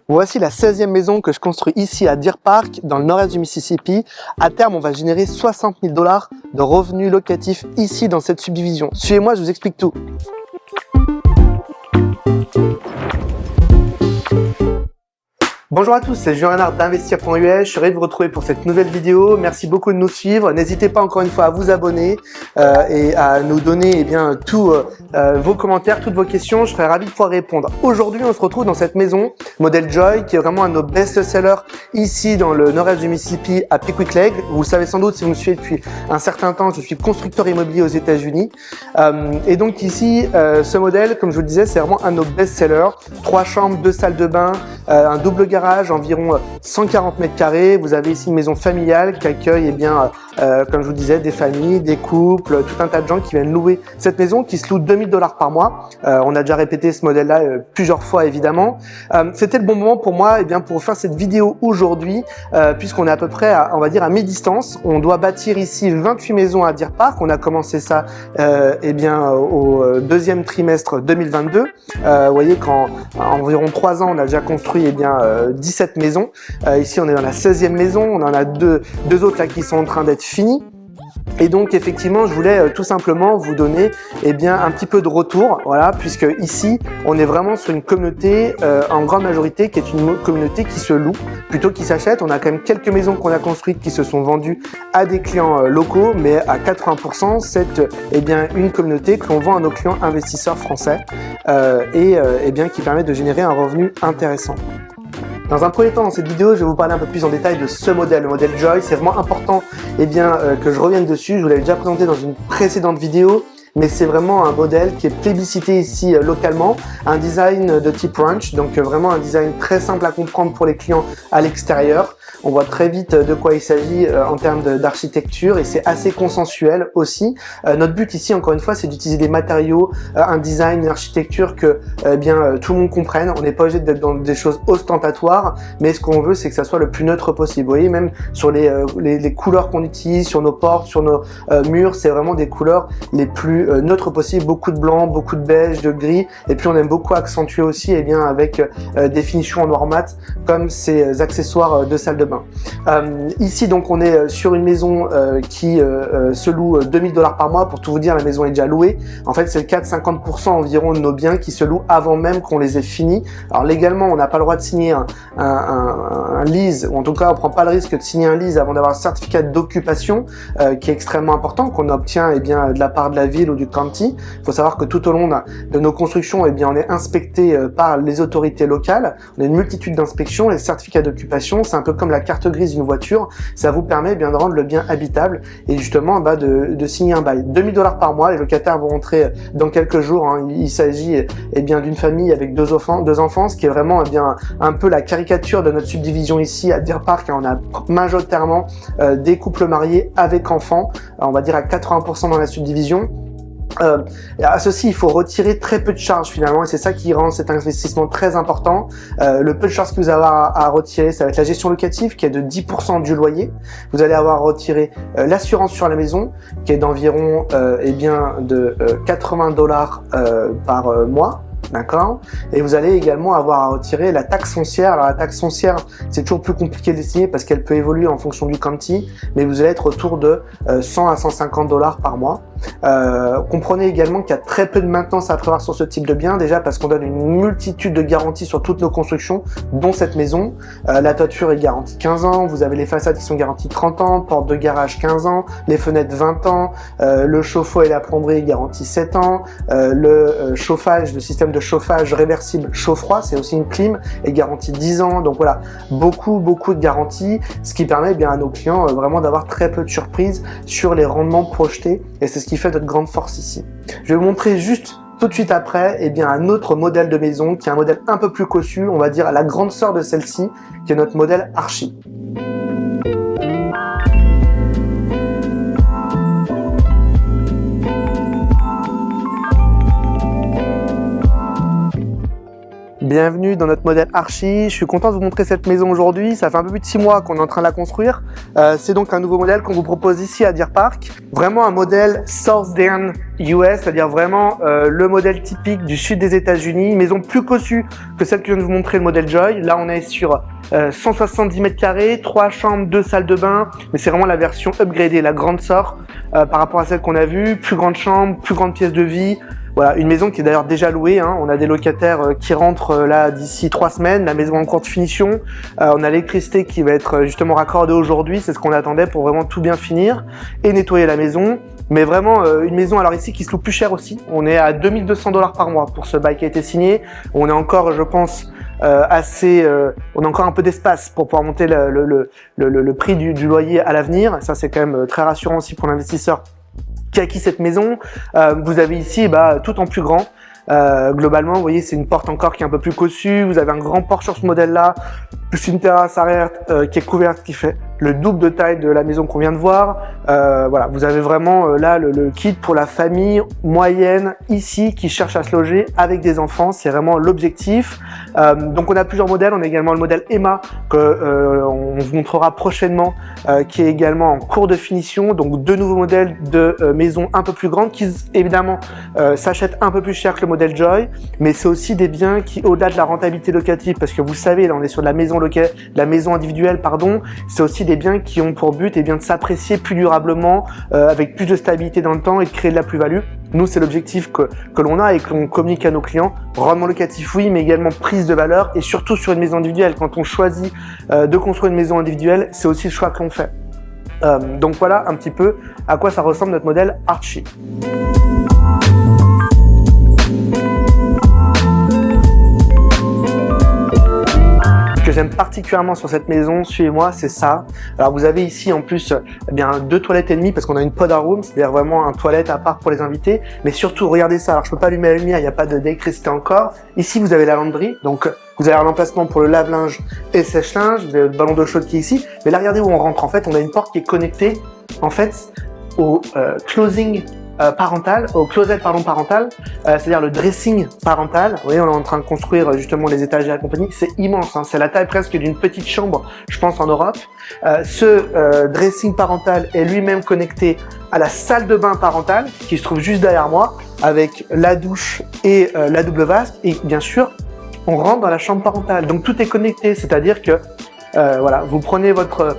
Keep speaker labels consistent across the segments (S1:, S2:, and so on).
S1: Voici la 16e maison que je construis ici à Deer Park, dans le nord-est du Mississippi. À terme, on va générer 60 000 $ de revenus locatifs ici dans cette subdivision. Suivez-moi, je vous explique tout. Bonjour à tous, c'est Julien Renard d'Investir.us. Je suis ravi de vous retrouver pour cette nouvelle vidéo. Merci beaucoup de nous suivre. N'hésitez pas encore une fois à vous abonner et à nous donner tous vos commentaires, toutes vos questions. Je serai ravi de pouvoir répondre. Aujourd'hui, on se retrouve dans cette maison, modèle Joy, qui est vraiment un de nos best-sellers ici dans le nord-est du Mississippi à Pickwick Lake. Vous le savez sans doute si vous me suivez depuis un certain temps, je suis constructeur immobilier aux États-Unis. Et donc ici, ce modèle, comme je vous le disais, c'est vraiment un de nos best-sellers. 3 chambres, 2 salles de bain, un double garage, environ 140 mètres carrés. Vous avez ici une maison familiale qui accueille, comme je vous disais, des familles, des couples, tout un tas de gens qui viennent louer cette maison qui se loue 2 000 $ par mois. On a déjà répété ce modèle-là plusieurs fois évidemment. C'était le bon moment pour moi pour faire cette vidéo aujourd'hui puisqu'on est à peu près à mi-distance. On doit bâtir ici 28 maisons à Deer Park. On a commencé ça au deuxième trimestre 2022. Vous voyez qu'en environ 3 ans, on a déjà construit 17 maisons. Ici, on est dans la 16e maison. On en a deux autres là qui sont en train d'être finies. Et donc effectivement, je voulais tout simplement vous donner un petit peu de retour, voilà, puisque ici on est vraiment sur une communauté en grande majorité qui est une communauté qui se loue plutôt qu'il s'achète. On a quand même quelques maisons qu'on a construites qui se sont vendues à des clients locaux, mais à 80% c'est une communauté que l'on vend à nos clients investisseurs français qui permet de générer un revenu intéressant. Dans un premier temps, dans cette vidéo, je vais vous parler un peu plus en détail de ce modèle, le modèle Joy. C'est vraiment important que je revienne dessus. Je vous l'avais déjà présenté dans une précédente vidéo, mais c'est vraiment un modèle qui est plébiscité ici localement. Un design de type ranch, donc vraiment un design très simple à comprendre pour les clients à l'extérieur. On voit très vite de quoi il s'agit en termes d'architecture et c'est assez consensuel aussi. Notre but ici, encore une fois, c'est d'utiliser des matériaux, un design, une architecture que tout le monde comprenne. On n'est pas obligé d'être dans des choses ostentatoires, mais ce qu'on veut, c'est que ça soit le plus neutre possible. Vous voyez, même sur les couleurs qu'on utilise, sur nos portes, sur nos murs, c'est vraiment des couleurs les plus neutres possibles. Beaucoup de blanc, beaucoup de beige, de gris. Et puis on aime beaucoup accentuer aussi avec des finitions en noir mat, comme ces accessoires de salle de bain. Ici donc on est sur une maison qui se loue 2 000 $ par mois. Pour tout vous dire, la maison est déjà louée. En fait, c'est le cas de 50% environ de nos biens qui se louent avant même qu'on les ait finis. Alors légalement, on n'a pas le droit de signer un lease, ou en tout cas on prend pas le risque de signer un lease avant d'avoir un certificat d'occupation qui est extrêmement important, qu'on obtient de la part de la ville ou du county. Il faut savoir que tout au long de nos constructions, on est inspecté par les autorités locales. On a une multitude d'inspections. Les certificats d'occupation, c'est un peu comme la carte grise d'une voiture. Ça vous permet de rendre le bien habitable et justement de signer un bail. 2 000 $ par mois. Les locataires vont rentrer dans quelques jours. Il s'agit d'une famille avec deux enfants, ce qui est vraiment un peu la caricature de notre subdivision ici à Deer Park. On a majoritairement des couples mariés avec enfants, on va dire à 80% dans la subdivision. À ceci, il faut retirer très peu de charges finalement et c'est ça qui rend cet investissement très important. Le peu de charges que vous allez avoir à retirer, ça va être la gestion locative qui est de 10% du loyer. Vous allez avoir à retirer l'assurance sur la maison qui est d'environ 80 $ par mois. D'accord. Et vous allez également avoir à retirer la taxe foncière. Alors la taxe foncière, c'est toujours plus compliqué d'estimer parce qu'elle peut évoluer en fonction du county, mais vous allez être autour de 100 à 150 $ par mois. Comprenez également qu'il y a très peu de maintenance à prévoir sur ce type de bien, déjà parce qu'on donne une multitude de garanties sur toutes nos constructions, dont cette maison. La toiture est garantie 15 ans, vous avez les façades qui sont garanties 30 ans, porte de garage 15 ans, les fenêtres 20 ans, le chauffe-eau et la plomberie est garantie 7 ans, le système de chauffage réversible chaud-froid, c'est aussi une clim, est garantie 10 ans. Donc voilà, beaucoup de garanties, ce qui permet à nos clients vraiment d'avoir très peu de surprises sur les rendements projetés et c'est ce qui fait notre grande force ici. Je vais vous montrer juste tout de suite après un autre modèle de maison qui est un modèle un peu plus cossu, on va dire la grande sœur de celle-ci, qui est notre modèle Archi. Bienvenue dans notre modèle Archi. Je suis content de vous montrer cette maison aujourd'hui. Ça fait un peu plus de 6 mois qu'on est en train de la construire. C'est donc un nouveau modèle qu'on vous propose ici à Deer Park. Vraiment un modèle Southern US, c'est-à-dire vraiment le modèle typique du sud des États-Unis. Une maison plus cossue que celle que je viens de vous montrer, le modèle Joy. Là, on est sur 170 mètres carrés, 3 chambres, 2 salles de bain. Mais c'est vraiment la version upgradée, la grande sort par rapport à celle qu'on a vue. Plus grande chambre, plus grande pièce de vie. Voilà, une maison qui est d'ailleurs déjà louée, hein. On a des locataires qui rentrent là d'ici 3 semaines, la maison est en cours de finition, on a l'électricité qui va être justement raccordée aujourd'hui, c'est ce qu'on attendait pour vraiment tout bien finir et nettoyer la maison. Mais vraiment une maison alors ici qui se loue plus cher aussi, on est à 2200 $ par mois pour ce bail qui a été signé, on est encore je pense on a encore un peu d'espace pour pouvoir monter le prix du loyer à l'avenir, ça c'est quand même très rassurant aussi pour l'investisseur qui a acquis cette maison. Vous avez ici tout en plus grand. Globalement, vous voyez, c'est une porte encore qui est un peu plus cossue. Vous avez un grand porche sur ce modèle-là, plus une terrasse arrière qui est couverte, qui fait le double de taille de la maison qu'on vient de voir. Voilà, vous avez vraiment là le kit pour la famille moyenne ici qui cherche à se loger avec des enfants. C'est vraiment l'objectif. Donc on a plusieurs modèles. On a également le modèle Emma que on vous montrera prochainement, qui est également en cours de finition. Donc deux nouveaux modèles de maisons un peu plus grandes qui évidemment s'achètent un peu plus cher que le modèle Joy, mais c'est aussi des biens qui, au-delà de la rentabilité locative, parce que vous savez, là on est sur de la maison individuelle, pardon, c'est aussi des biens qui ont pour but de s'apprécier plus durablement, avec plus de stabilité dans le temps et de créer de la plus-value. Nous, c'est l'objectif que l'on a et que l'on communique à nos clients. Rendement locatif, oui, mais également prise de valeur et surtout sur une maison individuelle. Quand on choisit de construire une maison individuelle, c'est aussi le choix que l'on fait. Donc voilà un petit peu à quoi ça ressemble notre modèle Archi. Ce que j'aime particulièrement sur cette maison, suivez-moi, c'est ça. Alors vous avez ici en plus deux toilettes et demie parce qu'on a une powder room, c'est-à-dire vraiment un toilette à part pour les invités. Mais surtout, regardez ça. Alors je peux pas allumer la lumière, il n'y a pas d'électricité encore. Ici vous avez la lavanderie, donc vous avez un emplacement pour le lave-linge et le sèche-linge. Vous avez le ballon d'eau chaude qui est ici. Mais là, regardez où on rentre. En fait, on a une porte qui est connectée en fait au closing parental, au closet parental, c'est-à-dire le dressing parental. Vous voyez, on est en train de construire justement les étagères et compagnie. C'est immense, hein, c'est la taille presque d'une petite chambre, je pense, en Europe. Ce dressing parental est lui-même connecté à la salle de bain parentale qui se trouve juste derrière moi, avec la douche et la double vasque. Et bien sûr, on rentre dans la chambre parentale. Donc tout est connecté, c'est-à-dire que voilà, vous prenez votre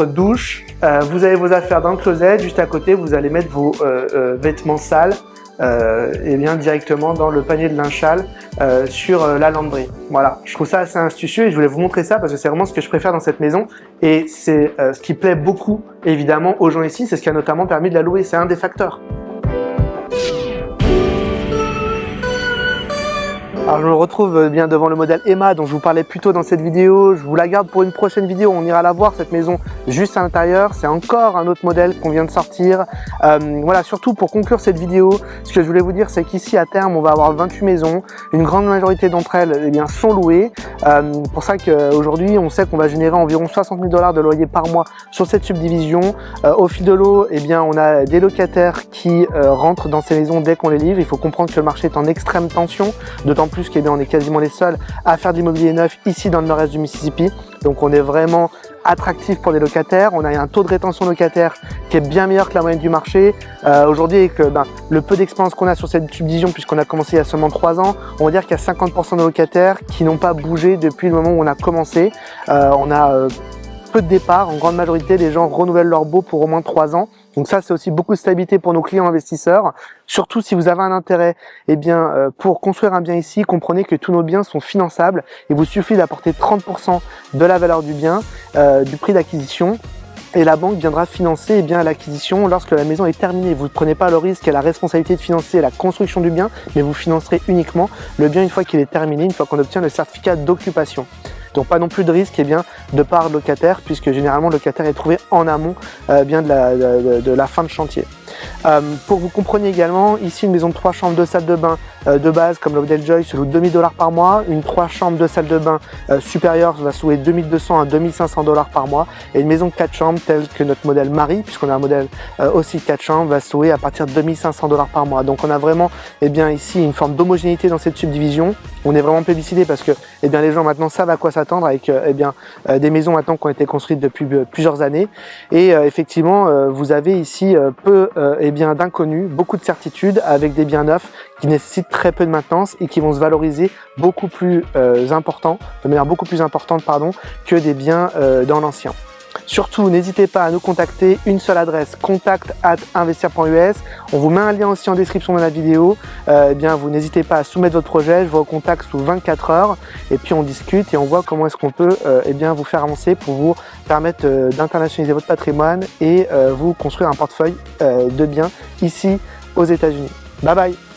S1: douche, vous avez vos affaires dans le closet, juste à côté vous allez mettre vos vêtements sales et bien directement dans le panier de linge sale sur la lavanderie. Voilà, je trouve ça assez astucieux et je voulais vous montrer ça parce que c'est vraiment ce que je préfère dans cette maison et c'est ce qui plaît beaucoup évidemment aux gens ici, c'est ce qui a notamment permis de la louer, c'est un des facteurs. Alors je me retrouve bien devant le modèle Emma dont je vous parlais plus tôt dans cette vidéo. Je vous la garde pour une prochaine vidéo, on ira la voir cette maison juste à l'intérieur. C'est encore un autre modèle qu'on vient de sortir. Voilà, surtout pour conclure cette vidéo, ce que je voulais vous dire c'est qu'ici à terme on va avoir 28 maisons. Une grande majorité d'entre elles sont louées. Pour ça qu'aujourd'hui on sait qu'on va générer environ 60 000 $ de loyer par mois sur cette subdivision. Au fil de l'eau, on a des locataires qui rentrent dans ces maisons dès qu'on les livre. Il faut comprendre que le marché est en extrême tension, d'autant plus on est quasiment les seuls à faire de l'immobilier neuf ici dans le nord-est du Mississippi. Donc on est vraiment attractif pour des locataires. On a un taux de rétention locataire qui est bien meilleur que la moyenne du marché. Aujourd'hui, avec le peu d'expérience qu'on a sur cette subdivision, puisqu'on a commencé il y a seulement 3 ans, on va dire qu'il y a 50% de locataires qui n'ont pas bougé depuis le moment où on a commencé. On a peu de départs. En grande majorité, les gens renouvellent leur baux pour au moins 3 ans. Donc ça, c'est aussi beaucoup de stabilité pour nos clients investisseurs. Surtout si vous avez un intérêt, pour construire un bien ici, comprenez que tous nos biens sont finançables. Il vous suffit d'apporter 30% de la valeur du bien, du prix d'acquisition. Et la banque viendra financer l'acquisition lorsque la maison est terminée. Vous ne prenez pas le risque et la responsabilité de financer la construction du bien, mais vous financerez uniquement le bien une fois qu'il est terminé, une fois qu'on obtient le certificat d'occupation. Donc pas non plus de risque de part locataire, puisque généralement le locataire est trouvé en amont de la fin de chantier. Pour que vous compreniez également, ici une maison de 3 chambres, 2 salles de bain de base comme le modèle Joy se loue 2000 $ par mois. Une 3 chambres, 2 salles de bain supérieure va se louer 2200 à 2500 $ par mois. Et une maison de 4 chambres telle que notre modèle Marie, puisqu'on a un modèle aussi 4 chambres, va se louer à partir de 2500 $ par mois. Donc on a vraiment ici une forme d'homogénéité dans cette subdivision. On est vraiment plébiscité parce que les gens maintenant savent à quoi s'attendre avec des maisons maintenant qui ont été construites depuis plusieurs années. Et effectivement, vous avez ici peu d'inconnus, beaucoup de certitudes avec des biens neufs qui nécessitent très peu de maintenance et qui vont se valoriser beaucoup plus de manière beaucoup plus importante que des biens dans l'ancien. Surtout, n'hésitez pas à nous contacter, une seule adresse, contact@investir.us. On vous met un lien aussi en description de la vidéo. Vous n'hésitez pas à soumettre votre projet, je vous recontacte sous 24 heures et puis on discute et on voit comment est-ce qu'on peut vous faire avancer pour vous permettre d'internationaliser votre patrimoine et vous construire un portefeuille de biens ici aux États-Unis. Bye bye!